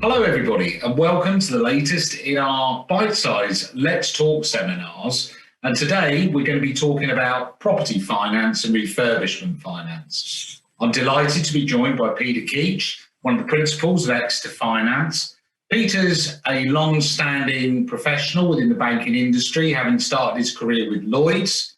Hello everybody and welcome to the latest in our bite-sized Let's Talk seminars. And today we're going to be talking about property finance and refurbishment finance. I'm delighted to be joined by Peter Keech, one of the principals of Exeter Finance. Peter's a long-standing professional within the banking industry, having started his career with Lloyds,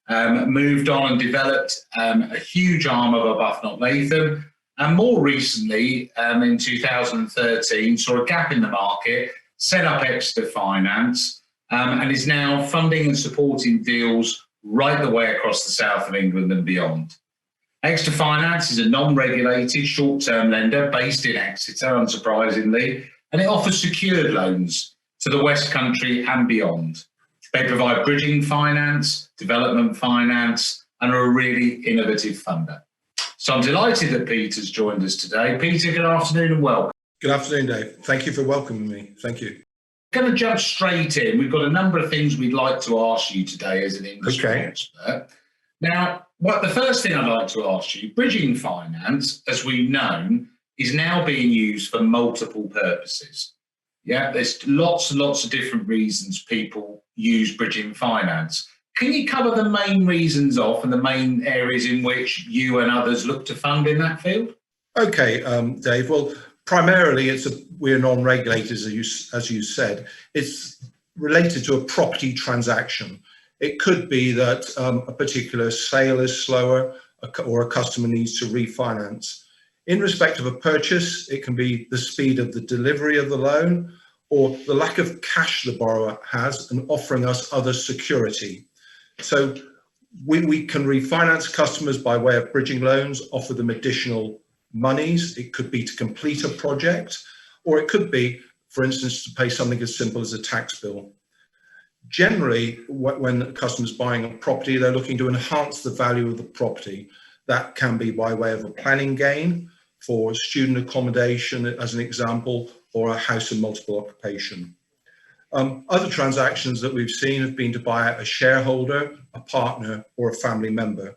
moved on and developed a huge arm of Arbuthnot Latham, and more recently, in 2013, saw a gap in the market, set up Exeter Finance, and is now funding and supporting deals right the way across the south of England and beyond. Exeter Finance is a non-regulated short-term lender based in Exeter, unsurprisingly, and it offers secured loans to the West Country and beyond. They provide bridging finance, development finance, and are a really innovative funder. So I'm delighted that Peter's joined us today. Peter, good afternoon and welcome. Good afternoon, Dave. Thank you for welcoming me. Thank you. Going to jump straight in. We've got a number of things we'd like to ask you today as an industry expert. Now, the first thing I'd like to ask you, bridging finance, as we've known, is now being used for multiple purposes. Yeah, there's lots and lots of different reasons people use bridging finance. Can you cover the main reasons and the main areas in which you and others look to fund in that field? Okay, Dave. Well, primarily we're non-regulated, as you said. It's related to a property transaction. It could be that a particular sale is slower or a customer needs to refinance. In respect of a purchase, it can be the speed of the delivery of the loan or the lack of cash the borrower has and offering us other security. So we can refinance customers by way of bridging loans, offer them additional monies. It could be to complete a project, or it could be, for instance, to pay something as simple as a tax bill. Generally, when a customer's buying a property, they're looking to enhance the value of the property. That can be by way of a planning gain for student accommodation, as an example, or a house and multiple occupation. Other transactions that we've seen have been to buy out a shareholder, a partner, or a family member.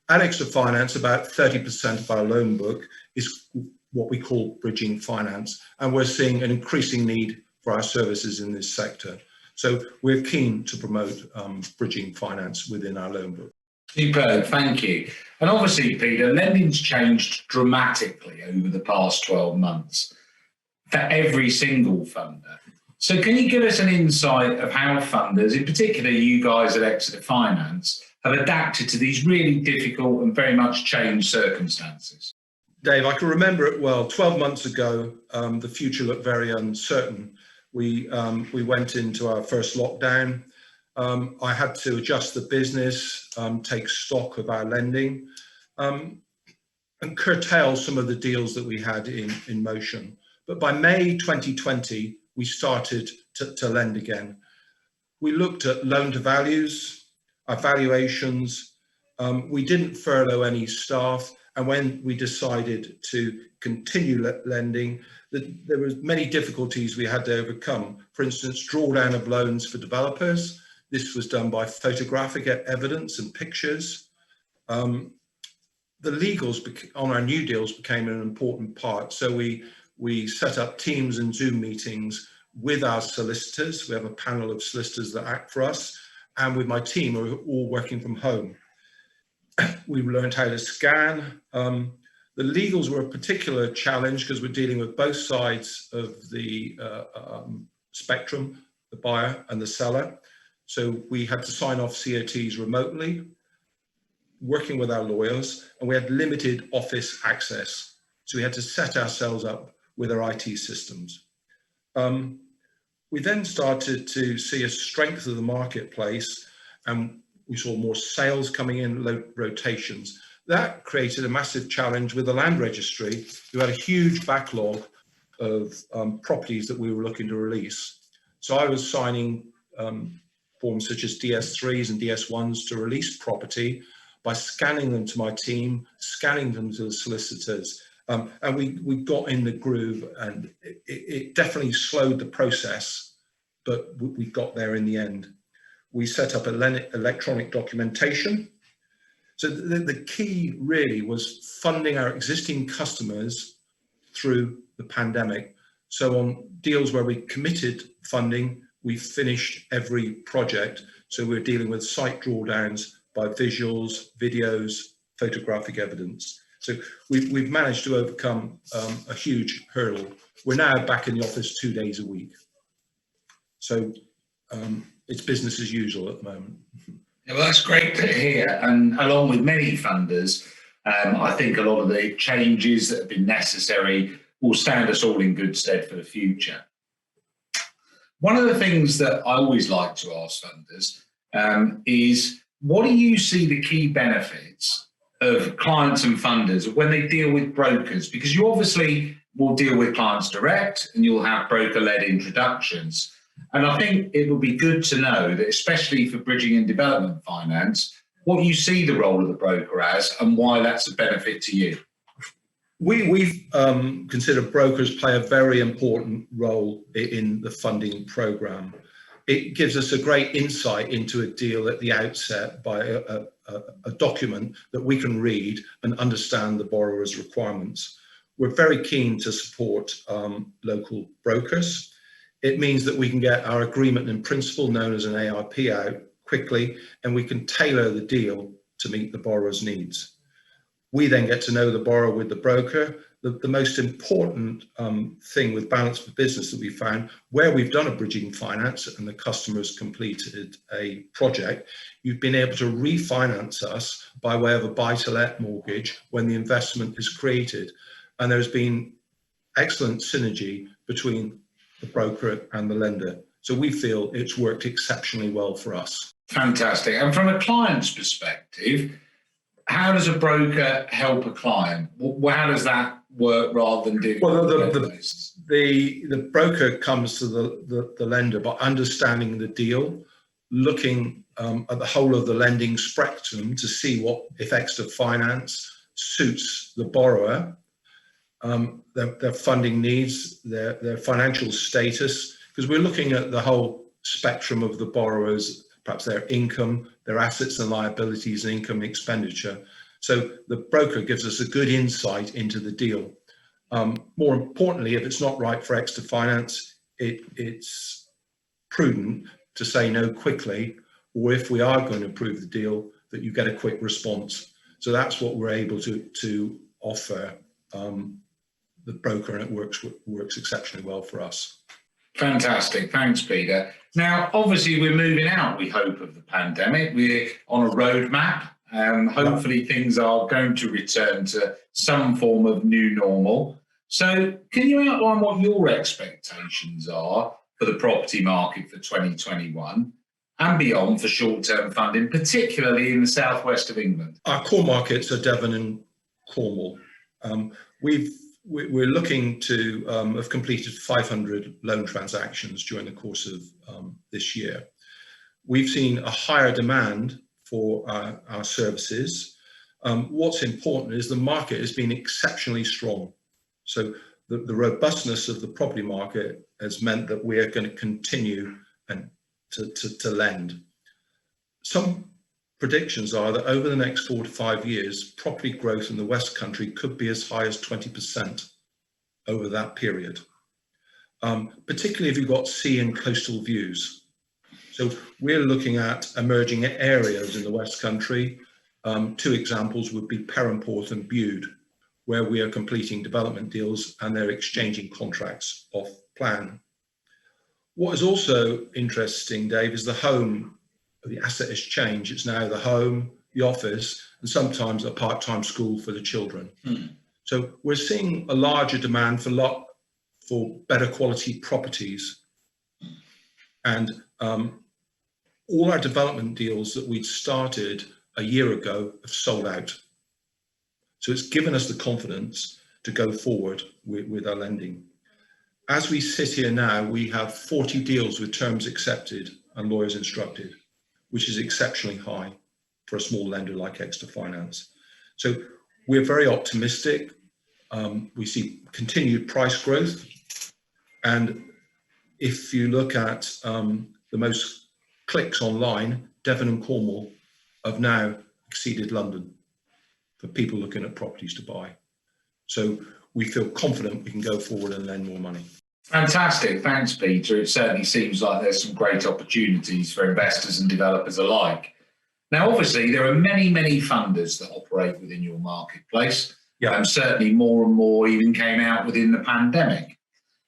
At Exeter Finance, about 30% of our loan book is what we call bridging finance, and we're seeing an increasing need for our services in this sector. So we're keen to promote bridging finance within our loan book. Superb, thank you. And obviously, Peter, lending's changed dramatically over the past 12 months for every single funder. So can you give us an insight of how funders, in particular you guys at Exeter Finance, have adapted to these really difficult and very much changed circumstances? Dave, I can remember it well. 12 months ago, the future looked very uncertain. We went into our first lockdown. I had to adjust the business, take stock of our lending, and curtail some of the deals that we had in motion. But by May 2020, we started to lend again. We looked at loan to values, our valuations. We didn't furlough any staff. And when we decided to continue lending, there was many difficulties we had to overcome. For instance, drawdown of loans for developers. This was done by photographic evidence and pictures. The legals on our new deals became an important part. So we set up Teams and Zoom meetings with our solicitors. We have a panel of solicitors that act for us, and with my team who are all working from home. We learned how to scan. The legals were a particular challenge because we're dealing with both sides of the spectrum, the buyer and the seller. So we had to sign off COTs remotely, working with our lawyers, and we had limited office access. So we had to set ourselves up with our IT systems. We then started to see a strength of the marketplace, and we saw more sales coming in, low rotations. That created a massive challenge with the land registry, who had a huge backlog of properties that we were looking to release. So I was signing forms such as DS3s and DS1s to release property by scanning them to my team, scanning them to the solicitors. And we got in the groove, and it definitely slowed the process, but we got there in the end. We set up electronic documentation. So the key really was funding our existing customers through the pandemic, So on deals where we committed funding, we finished every project. So we're dealing with site drawdowns by visuals, videos, photographic evidence. So we've managed to overcome a huge hurdle. We're now back in the office 2 days a week. So it's business as usual at the moment. Yeah, well, that's great to hear. And along with many funders, I think a lot of the changes that have been necessary will stand us all in good stead for the future. One of the things that I always like to ask funders is, what do you see the key benefits of clients and funders when they deal with brokers? Because you obviously will deal with clients direct and you'll have broker-led introductions. And I think it would be good to know that, especially for bridging and development finance, what you see the role of the broker as and why that's a benefit to you. We've considered brokers play a very important role in the funding programme. It gives us a great insight into a deal at the outset by a document that we can read and understand the borrower's requirements. We're very keen to support local brokers. It means that we can get our agreement in principle, known as an AIP, out quickly, and we can tailor the deal to meet the borrower's needs. We then get to know the borrower with the broker. The most important thing with Balance for Business that we found, where we've done a bridging finance and the customer's completed a project, you've been able to refinance us by way of a buy-to-let mortgage when the investment is created. And there's been excellent synergy between the broker and the lender. So we feel it's worked exceptionally well for us. Fantastic. And from a client's perspective, how does a broker help a client? How does that work rather than doing? Well, the broker comes to the lender by understanding the deal, looking at the whole of the lending spectrum to see what, if Exeter Finance suits the borrower, their funding needs, their financial status, because we're looking at the whole spectrum of the borrowers, perhaps their income, their assets and liabilities, and income expenditure. So the broker gives us a good insight into the deal. More importantly, if it's not right for Exeter Finance, it's prudent to say no quickly, or if we are going to approve the deal, that you get a quick response. So that's what we're able to offer the broker, and it works exceptionally well for us. Fantastic. Thanks, Peter. Now, obviously, we're moving out, we hope, of the pandemic. We're on a roadmap. Hopefully, things are going to return to some form of new normal. So can you outline what your expectations are for the property market for 2021 and beyond for short-term funding, particularly in the southwest of England? Our core markets are Devon and Cornwall. We're looking to have completed 500 loan transactions during the course of this year. We've seen a higher demand for our services. What's important is the market has been exceptionally strong. So the robustness of the property market has meant that we are going to continue to lend. Some predictions are that over the next 4 to 5 years, property growth in the West Country could be as high as 20% over that period, particularly if you've got sea and coastal views. So we're looking at emerging areas in the West Country. 2 examples would be Perranporth and Bude, where we are completing development deals and they're exchanging contracts off plan. What is also interesting, Dave, is the home. The asset has changed. It's now the home, the office, and sometimes a part-time school for the children. So we're seeing a larger demand for better quality properties. And all our development deals that we'd started a year ago have sold out. So it's given us the confidence to go forward with our lending. As we sit here now, we have 40 deals with terms accepted and lawyers instructed, which is exceptionally high for a small lender like Exeter Finance. So we're very optimistic. We see continued price growth. And if you look at the most clicks online, Devon and Cornwall have now exceeded London for people looking at properties to buy. So we feel confident we can go forward and lend more money. Fantastic. Thanks, Peter. It certainly seems like there's some great opportunities for investors and developers alike. Now, obviously, there are many, many funders that operate within your marketplace. Yeah. Certainly more and more even came out within the pandemic.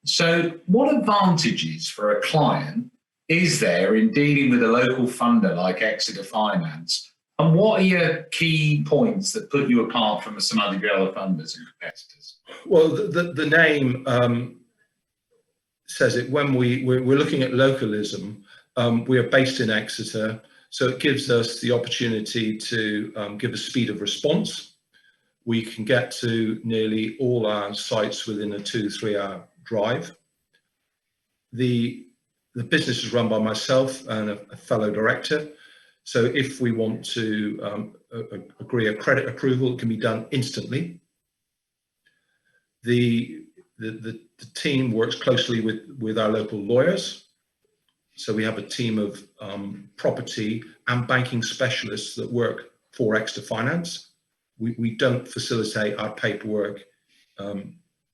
So what advantages for a client is there in dealing with a local funder like Exeter Finance? And what are your key points that put you apart from some other funders and competitors? Well, the name says it. When we're looking at localism, we are based in Exeter, so it gives us the opportunity to give a speed of response. We can get to nearly all our sites within a 2-3 hour drive. The business is run by myself and a fellow director. So if we want to agree a credit approval, it can be done instantly. The team works closely with our local lawyers. So we have a team of property and banking specialists that work for Exeter Finance. We don't facilitate our paperwork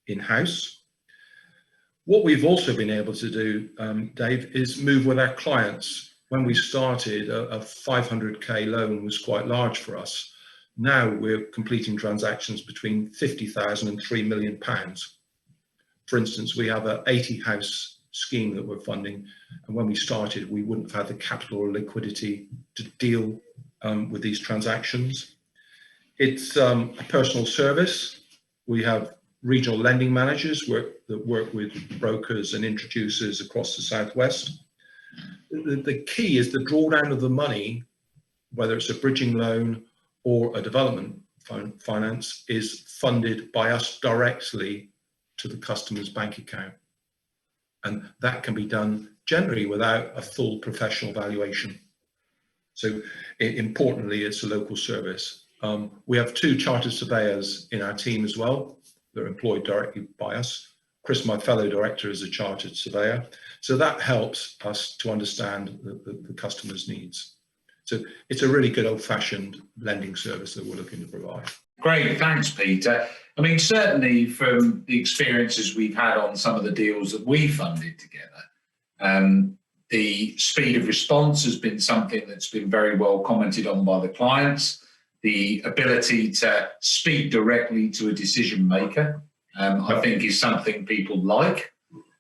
in-house. What we've also been able to do, Dave, is move with our clients. When we started, a 500k loan was quite large for us. Now we're completing transactions between 50,000 and £3 million. For instance, we have an 80 house scheme that we're funding, and when we started, we wouldn't have had the capital or liquidity to deal with these transactions. It's a personal service. We have regional lending managers that work with brokers and introducers across the Southwest. The key is the drawdown of the money, whether it's a bridging loan or a development finance, is funded by us directly to the customer's bank account. And that can be done generally without a full professional valuation. So importantly, it's a local service. We have 2 chartered surveyors in our team as well. They're employed directly by us. Chris, my fellow director, is a chartered surveyor. So that helps us to understand the customer's needs. So it's a really good old-fashioned lending service that we're looking to provide. Great, thanks, Peter. I mean, certainly from the experiences we've had on some of the deals that we funded together, the speed of response has been something that's been very well commented on by the clients. The ability to speak directly to a decision maker, I think, is something people like.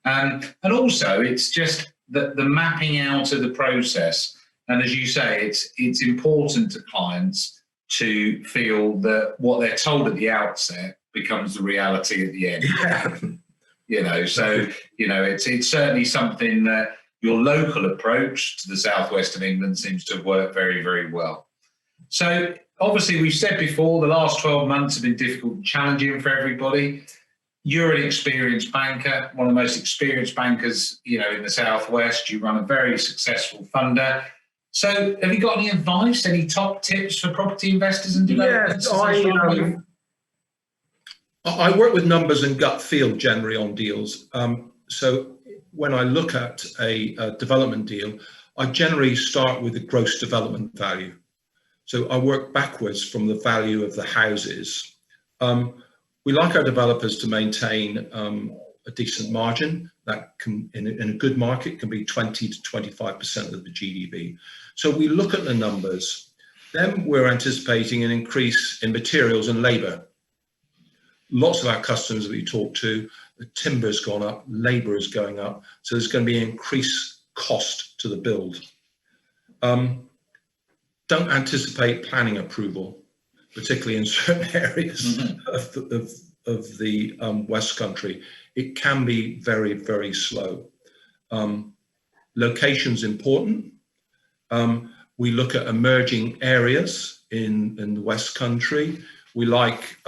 And also, it's just the mapping out of the process. And as you say, it's important to clients to feel that what they're told at the outset becomes the reality at the end. Yeah. It's certainly something that your local approach to the southwest of England seems to have worked very, very well. So obviously, we've said before, the last 12 months have been difficult and challenging for everybody. You're an experienced banker, one of the most experienced bankers, in the southwest. You run a very successful funder. So have you got any advice, any top tips for property investors and developers? Yes, I work with numbers and gut feel generally on deals. So when I look at a development deal, I generally start with the gross development value. So I work backwards from the value of the houses. We like our developers to maintain a decent margin that can, in a good market, can be 20 to 25% of the GDP. So we look at the numbers. Then we're anticipating an increase in materials and labour. Lots of our customers that we talk to, the timber's gone up, labour is going up, so there's going to be an increased cost to the build. Don't anticipate planning approval, particularly in certain areas of the West Country. It can be very, very slow. Location's important. We look at emerging areas in the West Country. We like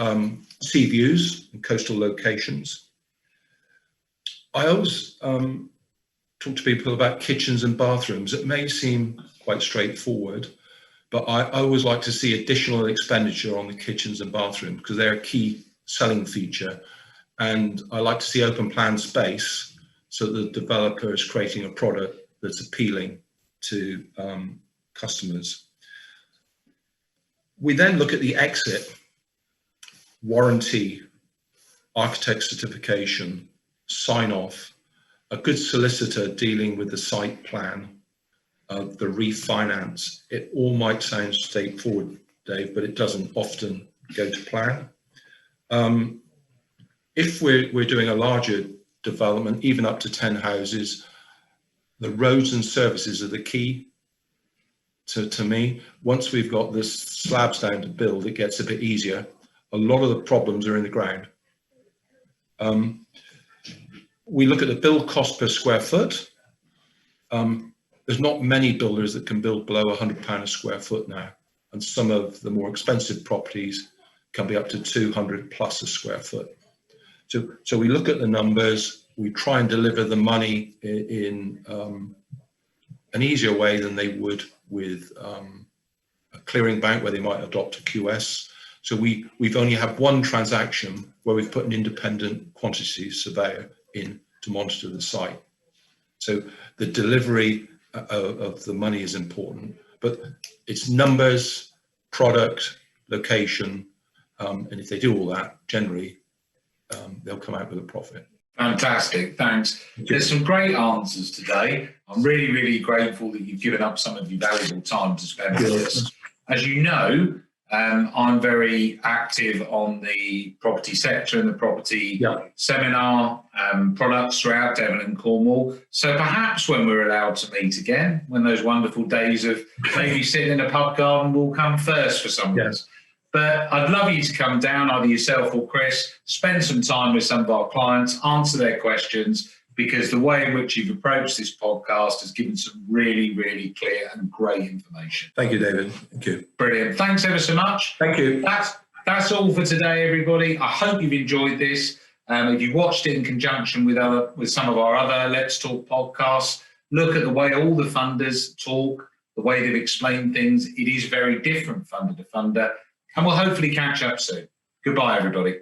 sea views and coastal locations. I always talk to people about kitchens and bathrooms. It may seem quite straightforward, but I always like to see additional expenditure on the kitchens and bathrooms because they're a key selling feature. And I like to see open plan space so the developer is creating a product that's appealing to customers. We then look at the exit, warranty, architect certification, sign off, a good solicitor dealing with the site plan, the refinance, it all might sound straightforward, Dave, but it doesn't often go to plan. If we're doing a larger development, even up to 10 houses, the roads and services are the key to me. Once we've got the slabs down to build, it gets a bit easier. A lot of the problems are in the ground. We look at the build cost per square foot. There's not many builders that can build below £100 a square foot now. And some of the more expensive properties can be up to 200 plus a square foot. So we look at the numbers, we try and deliver the money in an easier way than they would with a clearing bank where they might adopt a QS. So we've only had one transaction where we've put an independent quantity surveyor in to monitor the site. So the delivery of the money is important, but it's numbers, product, location, and if they do all that, generally, they'll come out with a profit. Fantastic, thanks. There's some great answers today. I'm really, really grateful that you've given up some of your valuable time to spend with us. As you know, I'm very active on the property sector and the property seminar products throughout Devon and Cornwall. So perhaps when we're allowed to meet again, when those wonderful days of maybe sitting in a pub garden will come first for some of us. But I'd love you to come down, either yourself or Chris, spend some time with some of our clients, answer their questions, because the way in which you've approached this podcast has given some really, really clear and great information. Thank you, David. Thank you. Brilliant. Thanks ever so much. Thank you. That's all for today, everybody. I hope you've enjoyed this. If you watched it in conjunction with some of our other Let's Talk podcasts, look at the way all the funders talk, the way they've explained things. It is very different funder to funder. And we'll hopefully catch up soon. Goodbye, everybody.